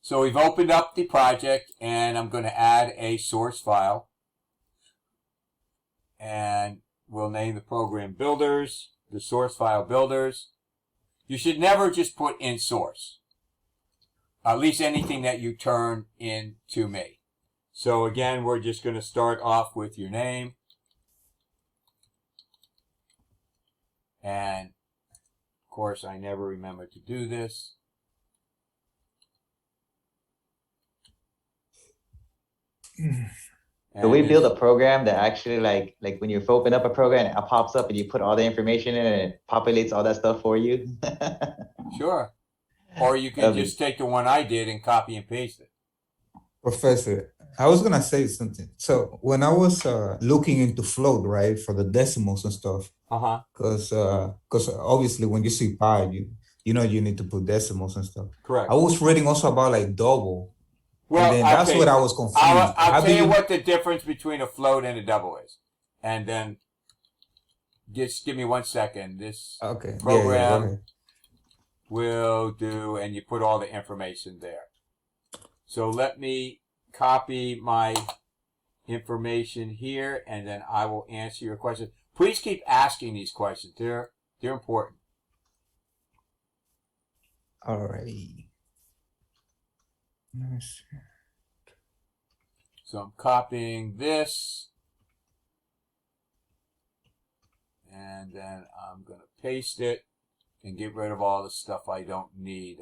So we've opened up the project, and I'm going to add a source file. And we'll name the program builders, the source file builders. You should never just put in source, at least anything that you turn into me. So again, we're just going to start off with your name. And of course, I never remember to do this. So we build a program that actually like when you open up a program, it pops up and you put all the information in and it populates all that stuff for you. Sure. Or you can just take the one I did and copy and paste it. Professor, I was gonna say something. So when I was looking into float, right, for the decimals and stuff, because obviously when you see pi, you know you need to put decimals and stuff. Correct. I was reading also about like double. Well, and then that's what I was confused. I'll tell you what the difference between a float and a double is, and then just give me 1 second. This program will do, and you put all the information there. So let me copy my information here, and then I will answer your questions. Please keep asking these questions. They're important. All right. Nice. So I'm copying this, and then I'm going to paste it and get rid of all the stuff I don't need.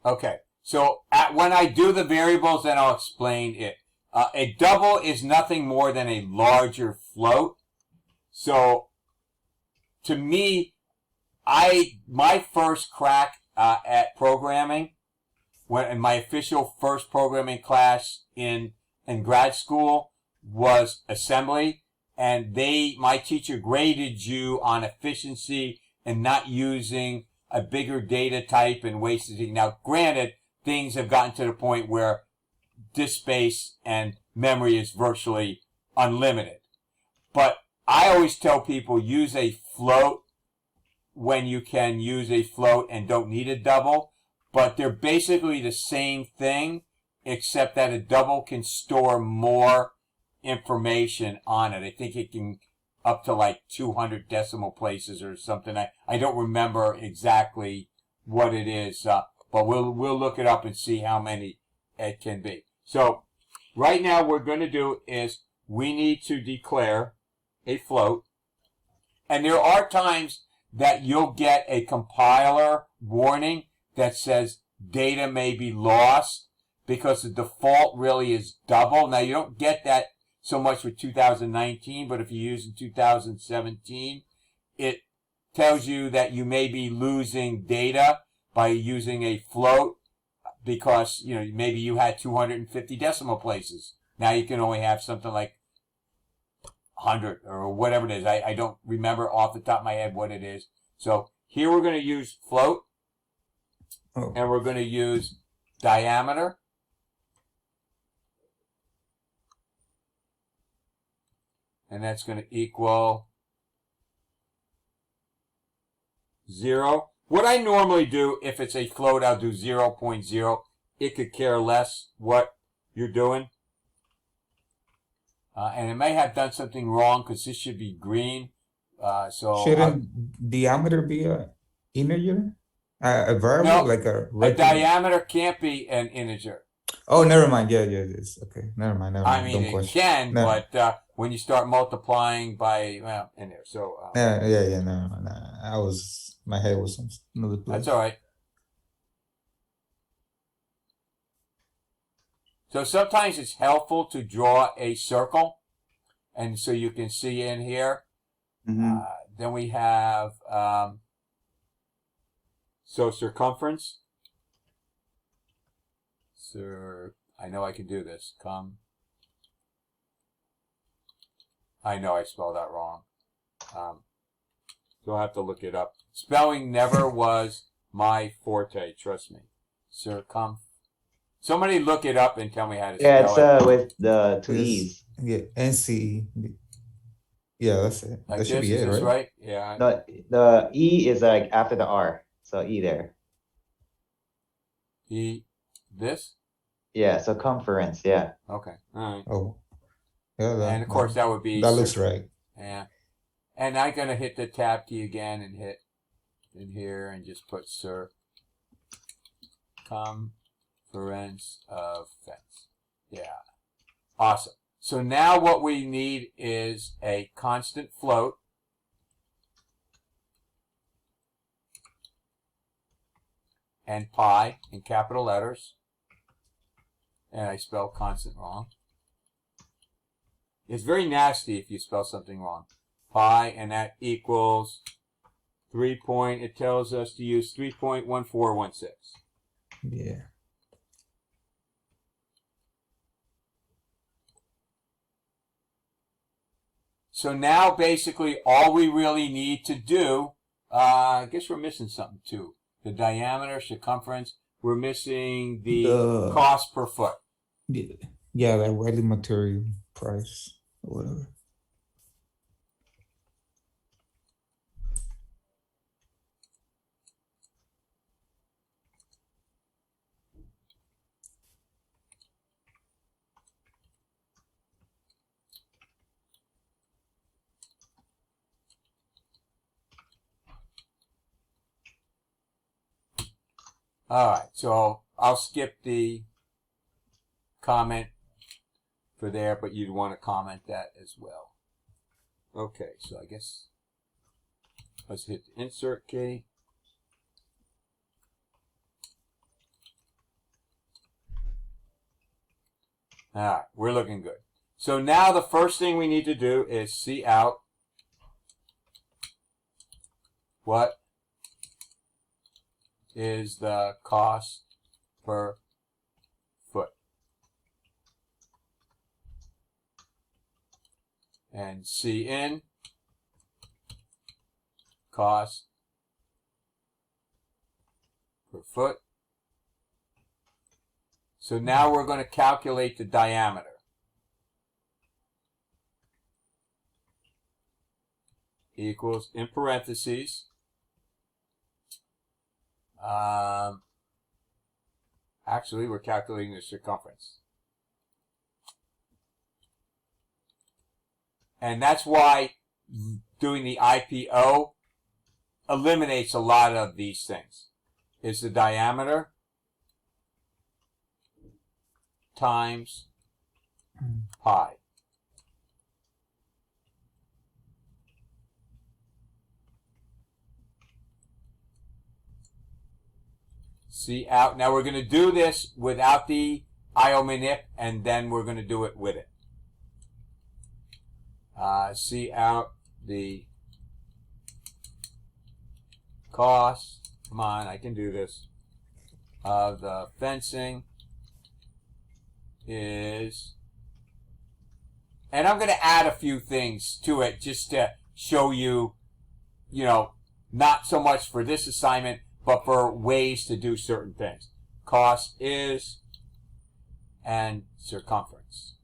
Okay, so when I do the variables, then I'll explain it. A double is nothing more than a larger float. So to me, my first crack at programming, when in my official first programming class in grad school was assembly, and my teacher graded you on efficiency and not using a bigger data type and wasting. Now, granted, things have gotten to the point where disk space and memory is virtually unlimited. But I always tell people use a float when you can use a float and don't need a double. But they're basically the same thing, except that a double can store more information on it. I think it can up to like 200 decimal places or something. I don't remember exactly what it is, but we'll look it up and see how many it can be. So right now what we're going to do is we need to declare a float. And there are times that you'll get a compiler warning that says data may be lost because the default really is double. Now you don't get that so much with 2019, but if you use in 2017, it tells you that you may be losing data by using a float because, you know, maybe you had 250 decimal places. Now you can only have something like 100 or whatever it is. I don't remember off the top of my head what it is. So here we're going to use float, and we're going to use diameter. And that's going to equal 0. What I normally do, if it's a float, I'll do 0.0. It could care less what you're doing. And it may have done something wrong because this should be green. Shouldn't diameter be an integer? A variable? No, like a diameter can't be an integer. Oh, never mind. Yeah, it is. Okay, never mind. I mean, it can, but when you start multiplying by, well, in there. So yeah. No. My head was on another place. That's all right. So sometimes it's helpful to draw a circle, and so you can see in here. Then we have so circumference. I know I can do this. I know I spelled that wrong. So I'll have to look it up. Spelling never was my forte. Trust me. Somebody look it up and tell me how to Yeah, spell it's it. with the two Yes. E's. Yeah, NC. Yeah, that's it. Like That should this, be is it, this right? right? Yeah. No, the E is like after the R, so E there. This? Yeah, circumference. Yeah. Okay. All right. Oh, yeah. And of course that would be that looks right. Yeah. And I'm gonna hit the tab key again and hit in here and just put circumference of fence. Yeah. Awesome. So now what we need is a constant float. And pi in capital letters. And I spelled constant wrong. It's very nasty if you spell something wrong. Pi, and that equals it tells us to use 3.1416. Yeah. So now basically all we really need to do, I guess we're missing something too. The diameter, circumference, we're missing the cost per foot. Yeah, that welding material price or whatever. All right, so I'll skip the comment for there, but you'd want to comment that as well. Okay, so I guess let's hit the insert key. All right, we're looking good. So now the first thing we need to do is see out what is the cost per foot. And C in cost per foot. So now we're going to calculate the diameter. Equals, in parentheses, actually we're calculating the circumference. And that's why doing the IPO eliminates a lot of these things. Is the diameter times pi. See out. Now we're going to do this without the IO-manip, and then we're going to do it with it. See out the cost. Come on, I can do this. Of the fencing is, and I'm going to add a few things to it just to show you, not so much for this assignment, but for ways to do certain things. Cost is and circumference.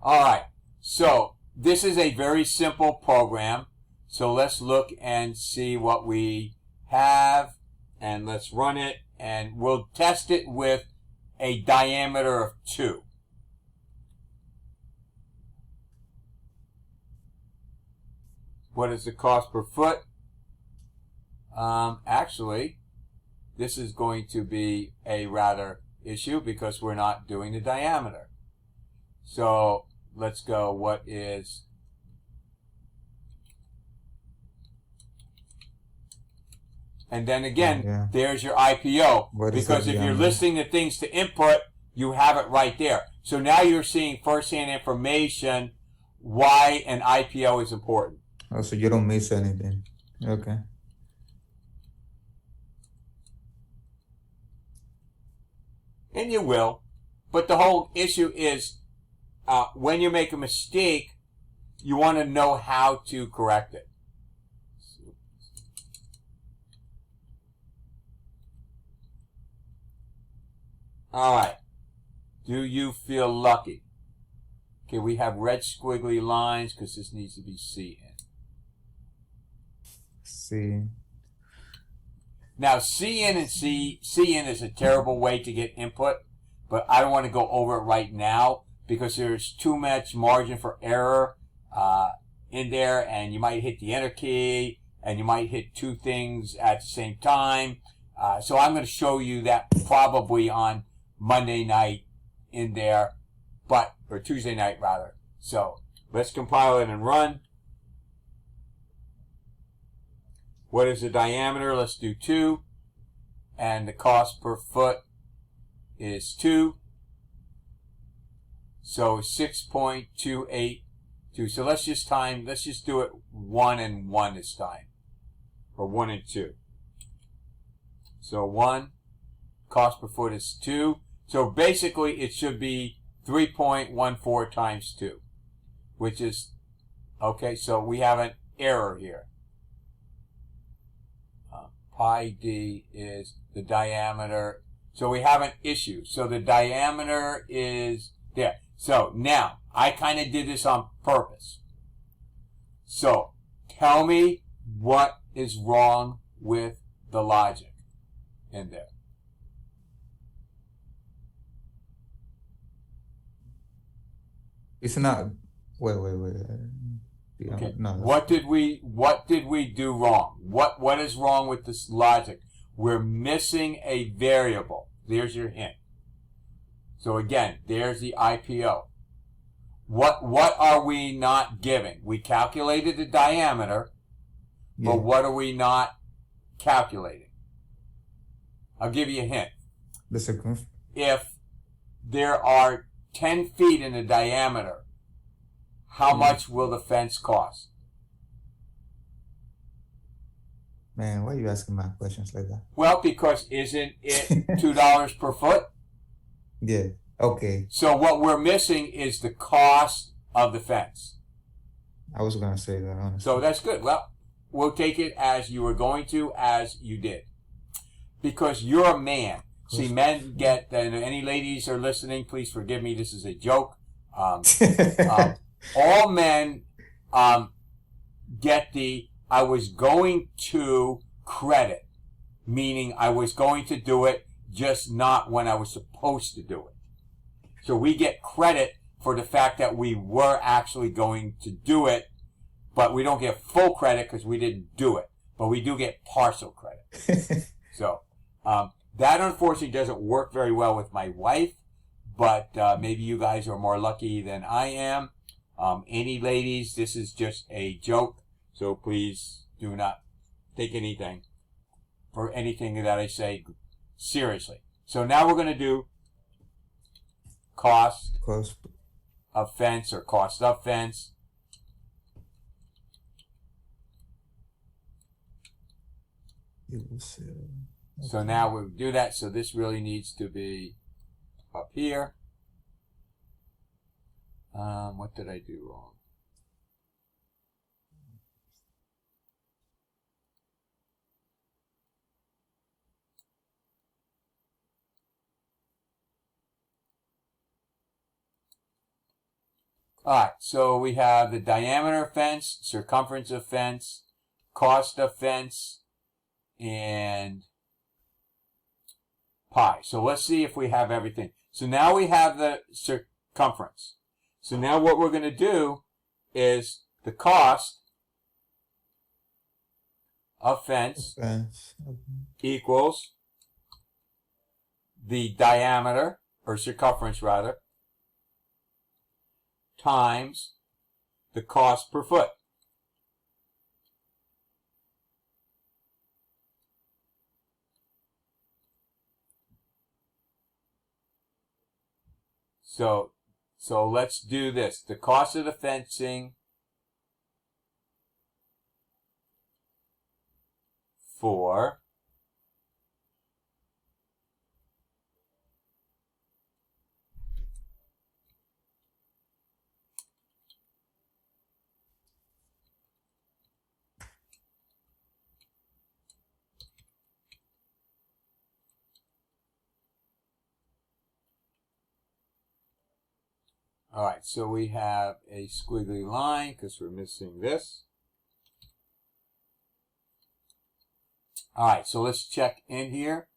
All right, so this is a very simple program. So let's look and see what we have, and let's run it, and we'll test it with a diameter of 2. What is the cost per foot? Actually, this is going to be a rather issue because we're not doing the diameter. So let's go, what is, and then again, there's your IPO, because if you're listing the things to input, you have it right there. So now you're seeing firsthand information why an IPO is important. Oh, so you don't miss anything. Okay. And you will, but the whole issue is when you make a mistake, you want to know how to correct it. All right. Do you feel lucky? Okay, we have red squiggly lines because this needs to be CN. See. Now, CN and CN is a terrible way to get input, but I don't want to go over it right now because there's too much margin for error in there, and you might hit the enter key, and you might hit two things at the same time. So I'm going to show you that probably on Monday night in there, or Tuesday night rather. So let's compile it and run. What is the diameter? Let's do 2. And the cost per foot is 2. So 6.282. So let's just do it 1 and 1 this time. Or 1 and 2. So 1, cost per foot is 2. So basically it should be 3.14 times 2. Which is, okay, so we have an error here. Pi d is the diameter. So we have an issue. So the diameter is there. So now, I kind of did this on purpose. So tell me what is wrong with the logic in there. It's not. Wait. Yeah, Okay. no, What did we do wrong? What is wrong with this logic? We're missing a variable. There's your hint. So again, there's the IPO. What are we not giving? We calculated the diameter, yeah. but what are we not calculating? I'll give you a hint. The circumference. If there are 10 feet in the diameter, how much will the fence cost? Man, why are you asking my questions like that? Well, because isn't it $2 per foot? Yeah. Okay. So what we're missing is the cost of the fence. I was gonna say that honestly. So that's good. Well, we'll take it as you were going to, as you did. Because you're a man. See, men get, and any ladies are listening, please forgive me, this is a joke. All men get the I was going to credit, meaning I was going to do it, just not when I was supposed to do it. So we get credit for the fact that we were actually going to do it, but we don't get full credit because we didn't do it. But we do get partial credit. So that unfortunately doesn't work very well with my wife, but maybe you guys are more lucky than I am. Any ladies, this is just a joke, so please do not take anything for anything that I say seriously. So now we're going to do cost of fence or cost of fence. So now we'll do that. So this really needs to be up here. What did I do wrong? Alright, so we have the diameter of fence, circumference of fence, cost of fence, and pi. So let's see if we have everything. So now we have the circumference. So now what we're going to do is the cost of fence equals the diameter, or circumference rather, times the cost per foot. So let's do this. The cost of the fencing for All right, so we have a squiggly line because we're missing this. All right, so let's check in here.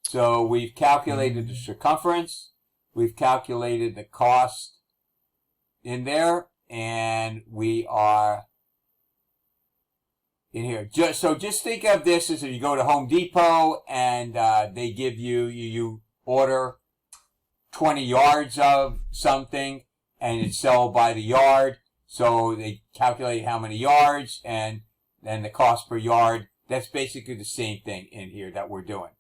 So we've calculated the circumference. We've calculated the cost in there, and we are in here. Just think of this as if you go to Home Depot and they give you order 20 yards of something and it's sold by the yard. So they calculate how many yards and then the cost per yard. That's basically the same thing in here that we're doing.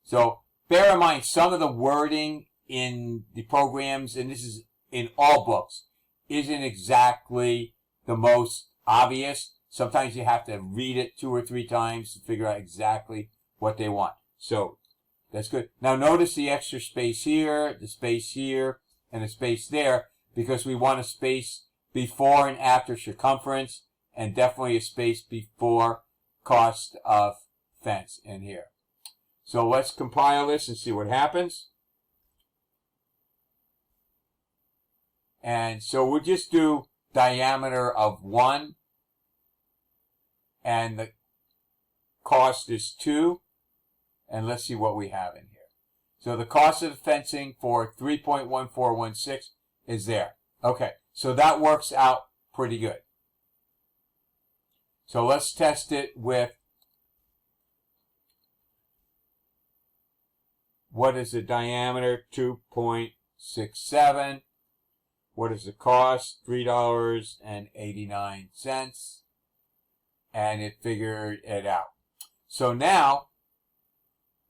So bear in mind some of the wording in the programs, and this is in all books, isn't exactly the most obvious. Sometimes you have to read it 2 or 3 times to figure out exactly what they want. So that's good. Now notice the extra space here, the space here, and the space there, because we want a space before and after circumference, and definitely a space before cost of fence in here. So let's compile this and see what happens. And so we'll just do diameter of 1, and the cost is 2, and let's see what we have in here. So the cost of the fencing for 3.1416 is there. Okay, so that works out pretty good. So let's test it with, what is the diameter? 2.67. What is the cost? $3.89. And it figured it out. So now,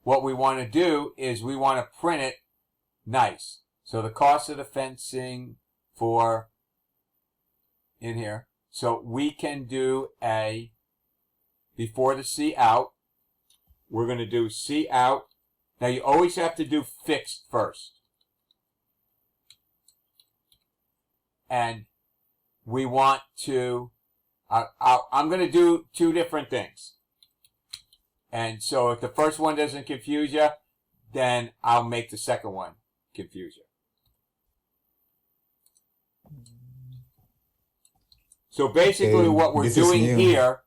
what we want to do is we want to print it nice. So the cost of the fencing for in here. So we can do a, before the C out, we're going to do C out. Now you always have to do fixed first. And we want to, I'm going to do 2 different things. And so if the first one doesn't confuse you, then I'll make the second one confuse you. So basically Okay, what we're this is doing new. here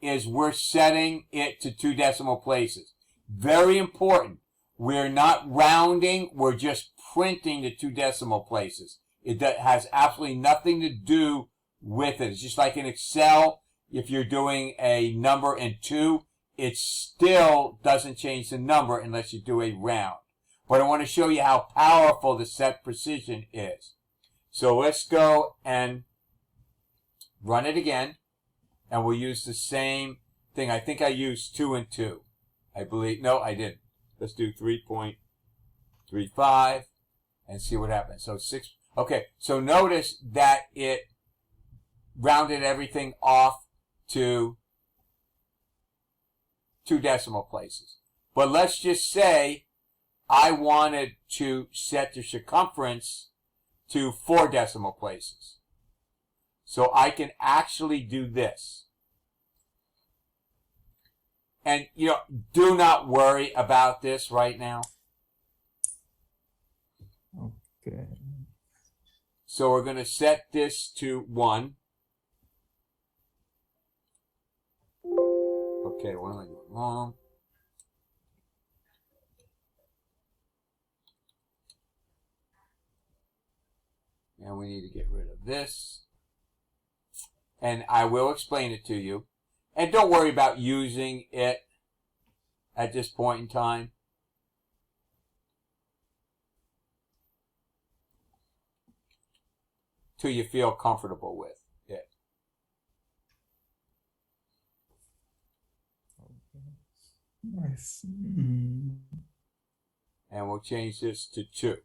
is we're setting it to 2 decimal places. Very important. We're not rounding, we're just printing the 2 decimal places. It has absolutely nothing to do with it. It's just like in Excel, if you're doing a number in 2, it still doesn't change the number unless you do a round. But I want to show you how powerful the set precision is. So let's go and run it again, and we'll use the same thing. I think I used 2 and 2. I believe, no, I didn't. Let's do 3.35 and see what happens. So 6, okay, so notice that it rounded everything off to 2 decimal places. But let's just say I wanted to set the circumference to 4 decimal places. So I can actually do this. And, you know, do not worry about this right now. Okay. So we're going to set this to 1. Okay, what am I doing wrong? And we need to get rid of this. And I will explain it to you. And don't worry about using it at this point in time. Till you feel comfortable with it. Nice. And we'll change this to 2.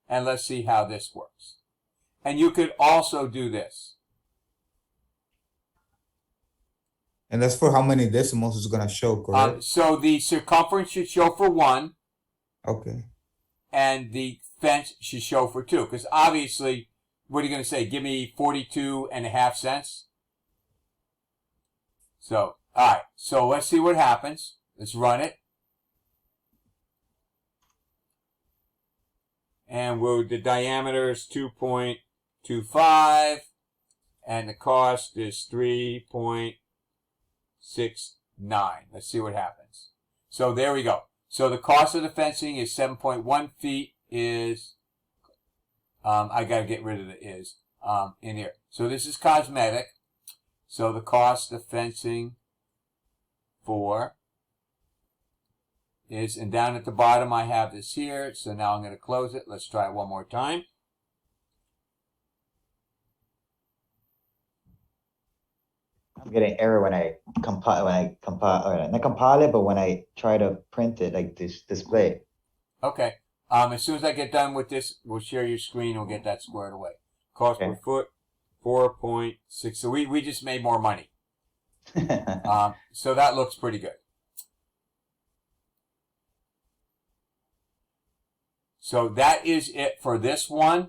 And let's see how this works. And you could also do this. And that's for how many decimals it's gonna show, correct? So the circumference should show for 1, Okay. and the fence should show for 2. Because obviously, what are you going to say? Give me 42.5 cents? So, alright. So let's see what happens. Let's run it. And the diameter is 2.25, and the cost is 3.69. Let's see what happens. So there we go. So the cost of the fencing is 7.1 feet is, I gotta get rid of the is, in here. So this is cosmetic. So the cost of fencing for is, and down at the bottom I have this here. So now I'm going to close it. Let's try it one more time. I'm getting error when I compile, or not compile it, but when I try to print it, like this display it. Okay. As soon as I get done with this, we'll share your screen and we'll get that squared away. Cost per foot, 4.6. So we just made more money. So that looks pretty good. So that is it for this one.